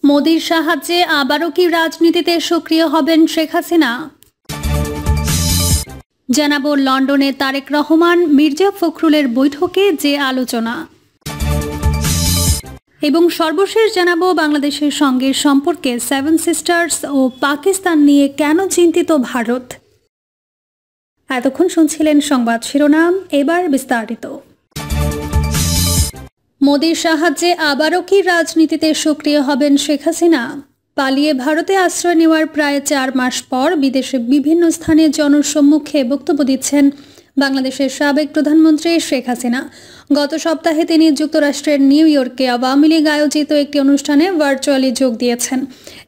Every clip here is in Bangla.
মোদির সাহায্যে আবারও কি রাজনীতিতে সক্রিয় হবেন শেখ হাসিনা? জানাবো লন্ডনে তারেক রহমান মির্জা ফখরুলের বৈঠকে যে আলোচনা, এবং সর্বশেষ জানাবো বাংলাদেশের সঙ্গে সম্পর্কে সেভেন সিস্টার্স ও পাকিস্তান নিয়ে কেন চিন্তিত ভারত। এতক্ষণ শুনছিলেন সংবাদ শিরোনাম, এবার বিস্তারিত। মোদির সাহায্যে আবারও কি রাজনীতিতে সক্রিয় হবেন শেখ হাসিনা? পালিয়ে ভারতে আশ্রয় নেওয়ার প্রায় 4 মাস পর বিদেশে বিভিন্ন স্থানে জনসম্মুখে বক্তব্য দিচ্ছেন বাংলাদেশের সাবেক প্রধানমন্ত্রী শেখ হাসিনা। গত সপ্তাহে তিনি যুক্তরাষ্ট্রের নিউ ইয়র্কে আওয়ামী লীগ আয়োজিত একটি অনুষ্ঠানে ভার্চুয়ালি যোগ দিয়েছেন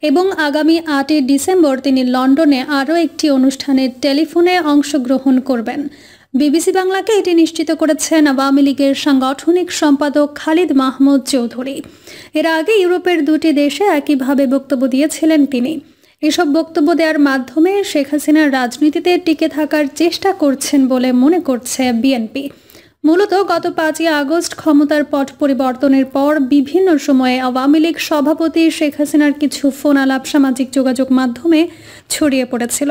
এবং আগামী 8 ডিসেম্বর তিনি লন্ডনে আরও একটি অনুষ্ঠানে টেলিফোনে অংশগ্রহণ করবেন। বিবিসি বাংলাকে এটি নিশ্চিত করেছেন আওয়ামী লীগের সাংগঠনিক সম্পাদক খালিদ মাহমুদ চৌধুরী। এর আগে ইউরোপের 2টি দেশে একইভাবে বক্তব্য দিয়েছিলেন তিনি। এসব বক্তব্য দেওয়ার মাধ্যমে শেখ হাসিনা রাজনীতিতে টিকে থাকার চেষ্টা করছেন বলে মনে করছে বিএনপি। মূলত গত 5 আগস্ট ক্ষমতার পট পরিবর্তনের পর বিভিন্ন সময়ে আওয়ামী লীগ সভাপতি শেখ হাসিনার কিছু ফোন আলাপ সামাজিক যোগাযোগ মাধ্যমে ছড়িয়ে পড়েছিল।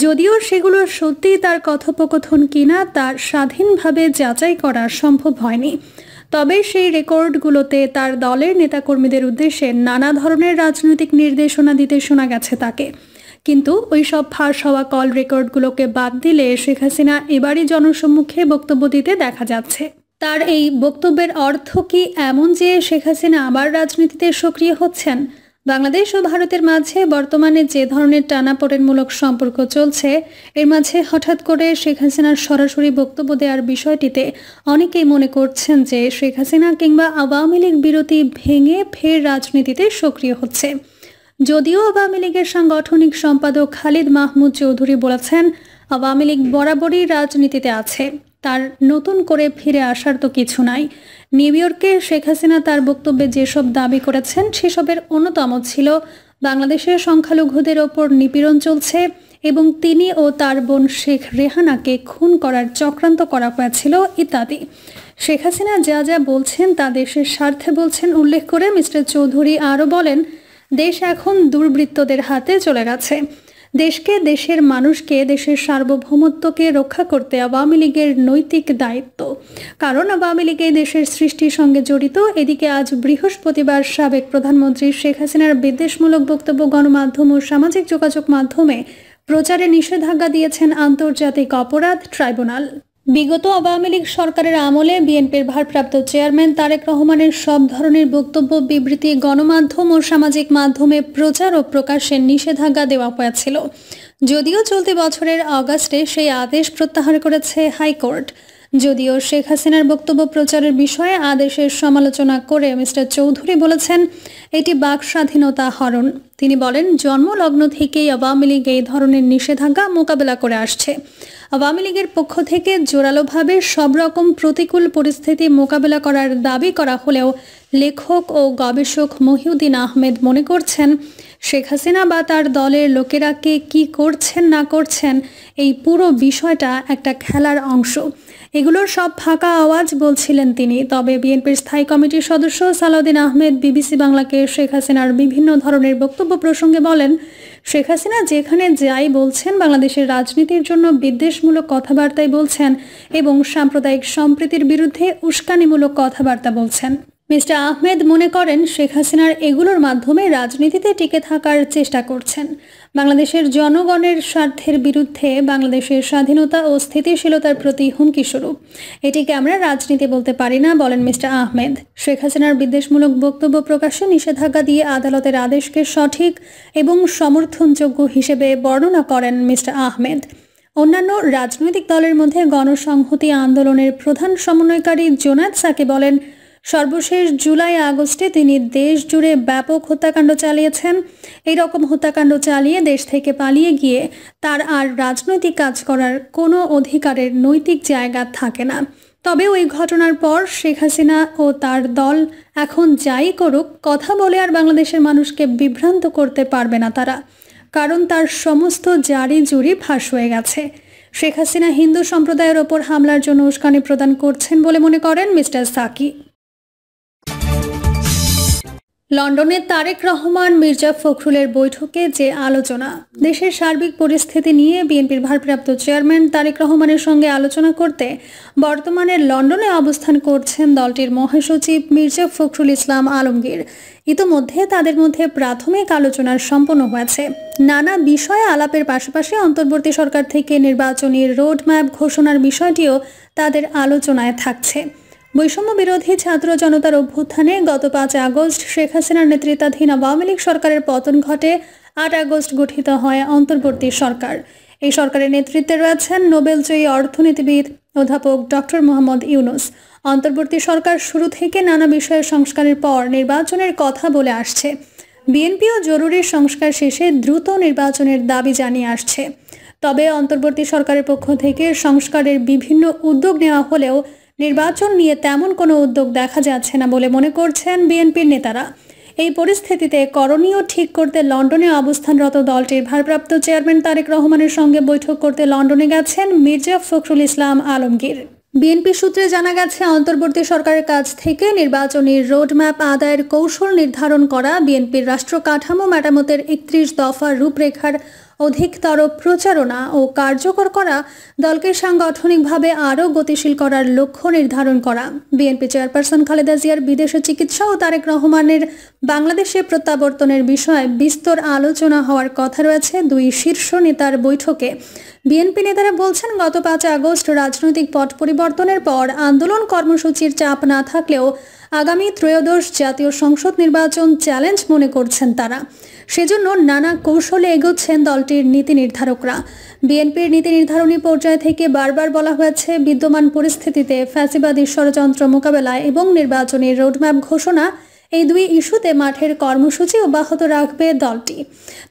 যদিও সেগুলো সত্যিই তার কথোপকথন কিনা তার স্বাধীনভাবে যাচাই করা সম্ভব হয়নি, তবে সেই রেকর্ডগুলোতে তার দলের নেতাকর্মীদের উদ্দেশ্যে নানা ধরনের রাজনৈতিক নির্দেশনা দিতে শোনা গেছে তাকে। কিন্তু ওই সব ফাঁস হওয়া কল রেকর্ডগুলোকে বাদ দিলে শেখ হাসিনা এবারই জনসম্মুখে বক্তব্য দিতে দেখা যাচ্ছে। তার এই বক্তব্যের অর্থ কি এমন যে শেখ হাসিনা আবার রাজনীতিতে সক্রিয় হচ্ছেন? বাংলাদেশ ও ভারতের মাঝে বর্তমানে যে ধরনের টানাপোড়েনমূলক সম্পর্ক চলছে, এর মাঝে হঠাৎ করে শেখ হাসিনার সরাসরি বক্তব্য দেওয়ার বিষয়টিতে অনেকেই মনে করছেন যে শেখ হাসিনা কিংবা আওয়ামী লীগ বিরতি ভেঙে ফের রাজনীতিতে সক্রিয় হচ্ছে। যদিও আওয়ামী লীগের সাংগঠনিক সম্পাদক খালিদ মাহমুদ চৌধুরী বলেছেন, আওয়ামী লীগ বরাবরই রাজনীতিতে আছে, তার নতুন করে ফিরে আসার তো কিছু নাই। নিউ ইয়র্কে শেখ হাসিনা তার বক্তব্যে যেসব দাবি করেছেন সেসবের অন্যতম ছিল বাংলাদেশের সংখ্যালঘুদের ওপর নিপীড়ন চলছে এবং তিনি ও তার বোন শেখ রেহানাকে খুন করার চক্রান্ত করা হয়েছিল ইত্যাদি। শেখ হাসিনা যা যা বলছেন তা দেশের স্বার্থে বলছেন উল্লেখ করে মিস্টার চৌধুরী আরও বলেন, দেশ এখন দুর্বৃত্তদের হাতে চলে গেছে। দেশকে, দেশের মানুষকে, দেশের সার্বভৌমত্বকে রক্ষা করতে আওয়ামী লীগের নৈতিক দায়িত্ব, কারণ আওয়ামী লীগ এই দেশের সৃষ্টির সঙ্গে জড়িত। এদিকে আজ বৃহস্পতিবার সাবেক প্রধানমন্ত্রী শেখ হাসিনার বিদ্বেষমূলক বক্তব্য গণমাধ্যম ও সামাজিক যোগাযোগ মাধ্যমে প্রচারে নিষেধাজ্ঞা দিয়েছেন আন্তর্জাতিক অপরাধ ট্রাইব্যুনাল। বিগত আওয়ামী লীগ সরকারের আমলে বিএনপির ভারপ্রাপ্ত চেয়ারম্যান তারেক রহমানের সব ধরনের বক্তব্য, বিবৃতি গণমাধ্যম ও সামাজিক মাধ্যমে প্রচার ও প্রকাশে নিষেধাজ্ঞা দেওয়া হয়েছিল। যদিও চলতি বছরের আগস্টে সেই আদেশ প্রত্যাহার করেছে হাইকোর্ট। যদিও শেখ হাসিনার বক্তব্য প্রচারের বিষয়ে আদেশের সমালোচনা করে মিস্টার চৌধুরী বলেছেন, এটি বাক স্বাধীনতা হরণ। তিনি বলেন, জন্মলগ্ন থেকেই আওয়ামী লীগ এই ধরনের নিষেধাজ্ঞা মোকাবেলা করে আসছে। আওয়ামী লীগের পক্ষ থেকে জোরালোভাবে সব রকম প্রতিকূল পরিস্থিতি মোকাবেলা করার দাবি করা হলেও লেখক ও গবেষক মহিউদ্দিন আহমেদ মনে করছেন, শেখ হাসিনা বা তার দলের লোকেরা কে কী করছেন না করছেন, এই পুরো বিষয়টা একটা খেলার অংশ। এগুলোর সব ফাঁকা আওয়াজ বলছিলেন তিনি। তবে বিএনপির স্থায়ী কমিটির সদস্য সালাউদ্দিন আহমেদ বিবিসি বাংলাকে শেখ হাসিনার বিভিন্ন ধরনের বক্তব্য প্রসঙ্গে বলেন, শেখ হাসিনা যেখানে যাই বলছেন বাংলাদেশের রাজনীতির জন্য বিদ্বেষমূলক কথাবার্তাই বলছেন এবং সাম্প্রদায়িক সম্প্রীতির বিরুদ্ধে উস্কানিমূলক কথাবার্তা বলছেন। মিস্টার আহমেদ মনে করেন, শেখ হাসিনার এগুলোর মাধ্যমে রাজনীতিতে টিকে থাকার চেষ্টা করছেন। বাংলাদেশের জনগণের স্বার্থের বিরুদ্ধে বাংলাদেশের স্বাধীনতা ও স্থিতিশীলতার প্রতি হুমকি স্বরূপ। এটিকে আমরা রাজনীতি বলতে পারি না, বলেন মিস্টার আহমেদ। শেখ হাসিনার বিদ্বেষমূলক বক্তব্য প্রকাশে নিষেধাজ্ঞা দিয়ে আদালতের আদেশকে সঠিক এবং সমর্থনযোগ্য হিসেবে বর্ণনা করেন মিস্টার আহমেদ। অন্যান্য রাজনৈতিক দলের মধ্যে গণসংহতি আন্দোলনের প্রধান সমন্বয়কারী জোনায়েদ সাকি বলেন, সর্বশেষ জুলাই আগস্টে তিনি দেশ জুড়ে ব্যাপক হত্যাকাণ্ড চালিয়েছেন। এই রকম হত্যাকাণ্ড চালিয়ে দেশ থেকে পালিয়ে গিয়ে তার আর রাজনৈতিক কাজ করার কোনো অধিকারের নৈতিক জায়গা থাকে না। তবে ওই ঘটনার পর শেখ হাসিনা ও তার দল এখন যাই করুক, কথা বলে আর বাংলাদেশের মানুষকে বিভ্রান্ত করতে পারবে না তারা, কারণ তার সমস্ত জারি জুরি ফাঁস হয়ে গেছে। শেখ হাসিনা হিন্দু সম্প্রদায়ের ওপর হামলার জন্য উস্কানি প্রদান করছেন বলে মনে করেন মিস্টার সাকি। লন্ডনে তারেক রহমান মির্জা ফখরুলের বৈঠকে যে আলোচনা, দেশের সার্বিক পরিস্থিতি নিয়ে বিএনপির ভারপ্রাপ্ত চেয়ারম্যান তারেক রহমানের সঙ্গে আলোচনা করতে বর্তমানে লন্ডনে অবস্থান করছেন দলটির মহাসচিব মির্জা ফখরুল ইসলাম আলমগীর। ইতোমধ্যে তাদের মধ্যে প্রাথমিক আলোচনা সম্পন্ন হয়েছে। নানা বিষয়ে আলাপের পাশাপাশি অন্তর্বর্তী সরকার থেকে নির্বাচনী রোডম্যাপ ঘোষণার বিষয়টিও তাদের আলোচনায় থাকছে। বৈষম্য বিরোধী ছাত্র জনতার অভ্যুত্থানে গত 5 আগস্ট শেখ হাসিনার নেতৃত্বাধীন আওয়ামী লীগ সরকারের পতন ঘটে। 8 আগস্ট গঠিত হয় অন্তর্বর্তী সরকার। এই সরকারের নেতৃত্বে রয়েছেন নোবেলজয়ী অর্থনীতিবিদ অধ্যাপক ডক্টর মোহাম্মদ ইউনূস। অন্তর্বর্তী সরকার শুরু থেকে নানা বিষয়ের সংস্কারের পর নির্বাচনের কথা বলে আসছে। বিএনপিও জরুরি সংস্কার শেষে দ্রুত নির্বাচনের দাবি জানিয়ে আসছে। তবে অন্তর্বর্তী সরকারের পক্ষ থেকে সংস্কারের বিভিন্ন উদ্যোগ নেওয়া হলেও নির্বাচন নিয়ে তেমন কোনো উদ্যোগ দেখা যাচ্ছে না বলে মনে করছেন বিএনপির নেতারা। এই পরিস্থিতিতে করণীয় ঠিক করতে লন্ডনে অবস্থানরত দলটির ভারপ্রাপ্ত চেয়ারম্যান তারেক রহমানের সঙ্গে বৈঠক করতে লন্ডনে গেছেন মির্জা ফখরুল ইসলাম আলমগীর। বিএনপি সূত্রে জানা গেছে, অন্তর্বর্তী সরকারের কাছ থেকে নির্বাচনী রোডম্যাপ আদায়ের কৌশল নির্ধারণ করা, বিএনপির রাষ্ট্র কাঠামো মেরামতের 31 দফা রূপরেখার অধিকতর প্রচারণা ও কার্যকর করা, দলকে সাংগঠনিকভাবে আরও গতিশীল করার লক্ষ্য নির্ধারণ করা, বিএনপি চেয়ারপারসন খালেদা জিয়ার বিদেশে চিকিৎসা ও তারেক রহমানের বাংলাদেশে প্রত্যাবর্তনের বিষয়ে বিস্তর আলোচনা হওয়ার কথা রয়েছে দুই শীর্ষ নেতার বৈঠকে। বিএনপি নেতারা বলছেন, গত 5 আগস্ট রাজনৈতিক পট পরিবর্তনের পর আন্দোলন কর্মসূচির চাপ না থাকলেও আগামী ত্রয়োদশ জাতীয় সংসদ নির্বাচন চ্যালেঞ্জ মনে করছেন তারা। সেজন্য নানা কৌশলে এগোচ্ছেন দলটির নীতি নির্ধারকরা। বিএনপির নীতি নির্ধারণী পর্যায় থেকে বারবার বলা হয়েছে, বিদ্যমান পরিস্থিতিতে ফ্যাসিবাদী ষড়যন্ত্র মোকাবেলায় এবং নির্বাচনী রোডম্যাপ ঘোষণা, এই দুই ইস্যুতে মাঠের কর্মসূচি অব্যাহত রাখবে দলটি।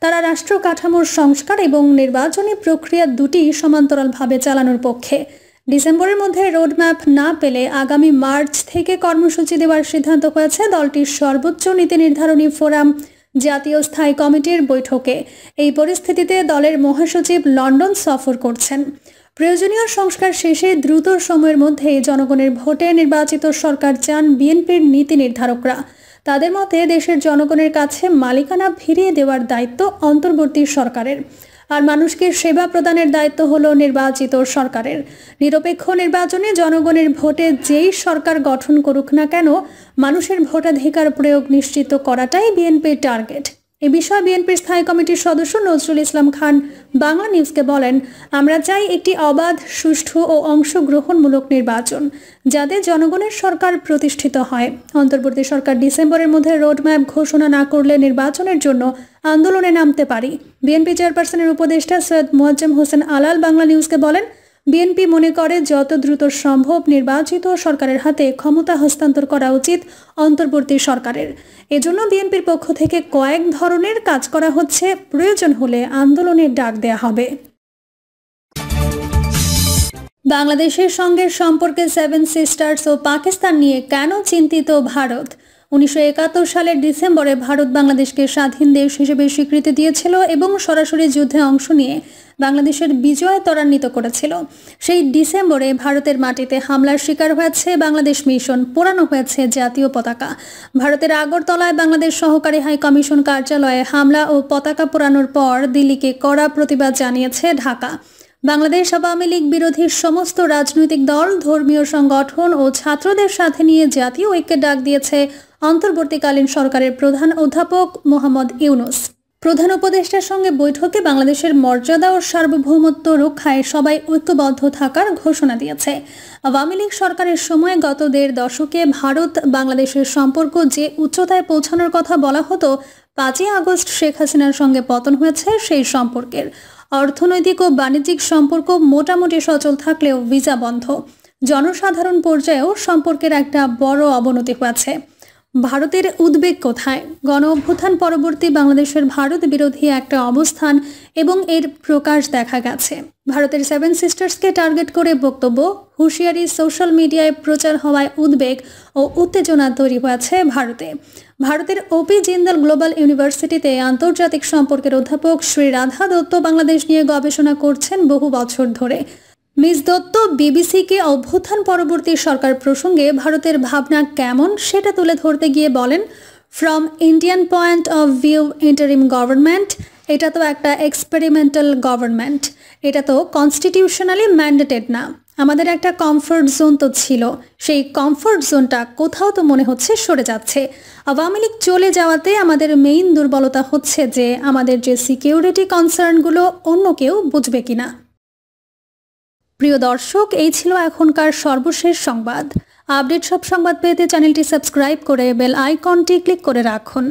তারা রাষ্ট্র কাঠামোর সংস্কার এবং নির্বাচনী প্রক্রিয়া দুটি সমান্তরালভাবে চালানোর পক্ষে। ডিসেম্বরের মধ্যে রোডম্যাপ না পেলে আগামী মার্চ থেকে কর্মসূচি দেওয়ার সিদ্ধান্ত হয়েছে দলটির সর্বোচ্চ নীতি নির্ধারণী ফোরাম জাতীয় স্থায়ী কমিটির বৈঠকে। এই পরিস্থিতিতে দলের মহাসচিব লন্ডন সফর করছেন। প্রয়োজনীয় সংস্কার শেষে দ্রুত সময়ের মধ্যে জনগণের ভোটে নির্বাচিত সরকার চান বিএনপির নীতি নির্ধারকরা। তাদের মতে, দেশের জনগণের কাছে মালিকানা ফিরিয়ে দেওয়ার দায়িত্ব অন্তর্বর্তী সরকারের, আর মানুষকে সেবা প্রদানের দায়িত্ব হলো নির্বাচিত সরকারের। নিরপেক্ষ নির্বাচনে জনগণের ভোটে যেই সরকার গঠন করুক না কেন, মানুষের ভোটাধিকার প্রয়োগ নিশ্চিত করাটাই বিএনপির টার্গেট। এ বিষয়ে বিএনপির স্থায়ী কমিটির সদস্য নজরুল ইসলাম খান বাংলা নিউজকে বলেন, আমরা চাই একটি অবাধ, সুষ্ঠু ও অংশগ্রহণমূলক নির্বাচন, যাতে জনগণের সরকার প্রতিষ্ঠিত হয়। অন্তর্বর্তী সরকার ডিসেম্বরের মধ্যে রোডম্যাপ ঘোষণা না করলে নির্বাচনের জন্য আন্দোলনে নামতে পারি। বিএনপি চেয়ারপারসনের উপদেষ্টা সৈয়দ মোয়াজ্জেম হোসেন আলাল বাংলা নিউজকে বলেন, বিএনপি মনে করে যত দ্রুত সম্ভব নির্বাচিত সরকারের হাতে ক্ষমতা হস্তান্তর করা উচিত অন্তর্বর্তী সরকারের। এজন্য বিএনপির পক্ষ থেকে কয়েক ধরনের কাজ করা হচ্ছে, প্রয়োজন হলে আন্দোলনের ডাক দেয়া হবে। বাংলাদেশের সঙ্গে সম্পর্কে 7 সিস্টার্স ও পাকিস্তান নিয়ে কেন চিন্তিত ভারত? 1971 সালের ডিসেম্বরে ভারত বাংলাদেশকে স্বাধীন দেশ হিসেবে স্বীকৃতি দিয়েছিল এবং সরাসরি যুদ্ধে অংশ নিয়ে বাংলাদেশের বিজয় ত্বরান্বিত করেছিল। সেই ডিসেম্বরে ভারতের মাটিতে হামলার শিকার হয়েছে বাংলাদেশ মিশন, পোড়ানো হয়েছে জাতীয় পতাকা। ভারতের আগরতলায় বাংলাদেশ সহকারী হাই কমিশন কার্যালয়ে হামলা ও পতাকা পোড়ানোর পর দিল্লিকে কড়া প্রতিবাদ জানিয়েছে ঢাকা। বাংলাদেশ আওয়ামী লীগ বিরোধী সমস্ত রাজনৈতিক দল, ধর্মীয় সংগঠন ও ছাত্রদের সাথে নিয়ে জাতীয় ঐক্যের ডাক দিয়েছে অন্তর্বর্তীকালীন সরকারের প্রধান অধ্যাপক মোহাম্মদ ইউনূস। প্রধান উপদেষ্টার সঙ্গে বৈঠকে বাংলাদেশের মর্যাদা ও সার্বভৌমত্ব রক্ষায় সবাই ঐক্যবদ্ধ থাকার ঘোষণা দিয়েছে। আওয়ামী লীগ সরকারের সময় গত 1.5 দশকে ভারত বাংলাদেশের সম্পর্ক যে উচ্চতায় পৌঁছানোর কথা বলা হতো, 5 আগস্ট শেখ হাসিনার সঙ্গে পতন হয়েছে সেই সম্পর্কের। অর্থনৈতিক ও বাণিজ্যিক সম্পর্ক মোটামুটি সচল থাকলেও ভিসা বন্ধ। জনসাধারণ পর্যায়েও সম্পর্কের একটা বড় অবনতি হয়েছে। ভারতের উদ্বেগ কোথায়? গণ অভ্যুত্থান পরবর্তী বাংলাদেশের ভারত বিরোধী একটা অবস্থান এবং এর প্রকাশ দেখা গেছে। ভারতের 7 সিস্টার্সকে টার্গেট করে বক্তব্য, হুঁশিয়ারি সোশ্যাল মিডিয়ায় প্রচার হওয়ায় উদ্বেগ ও উত্তেজনা তৈরি হয়েছে ভারতে। ভারতের ওপি জিন্দাল গ্লোবাল ইউনিভার্সিটিতে আন্তর্জাতিক সম্পর্কের অধ্যাপক শ্রী রাধা দত্ত বাংলাদেশ নিয়ে গবেষণা করছেন বহু বছর ধরে। মিস দত্ত বিবিসিকে অভ্যুত্থান পরবর্তী সরকার প্রসঙ্গে ভারতের ভাবনা কেমন সেটা তুলে ধরতে গিয়ে বলেন, from Indian point of view interim government, এটা তো একটা এক্সপেরিমেন্টাল গভর্নমেন্ট, এটা তো কনস্টিটিউশনালি ম্যান্ডেটেড না। আমাদের একটা কমফোর্ট জোন তো ছিল, সেই কমফোর্ট জোনটা কোথাও তো মনে হচ্ছে সরে যাচ্ছে। আওয়ামী লীগ চলে যাওয়াতে আমাদের মেইন দুর্বলতা হচ্ছে যে আমাদের যে সিকিউরিটি কনসার্নগুলো অন্য কেউ বুঝবে কিনা। প্রিয় দর্শক, এই ছিল এখনকার সর্বশেষ সংবাদ। আপডেট সব সংবাদ পেতে চ্যানেলটি সাবস্ক্রাইব করে বেল আইকনটি ক্লিক করে রাখুন।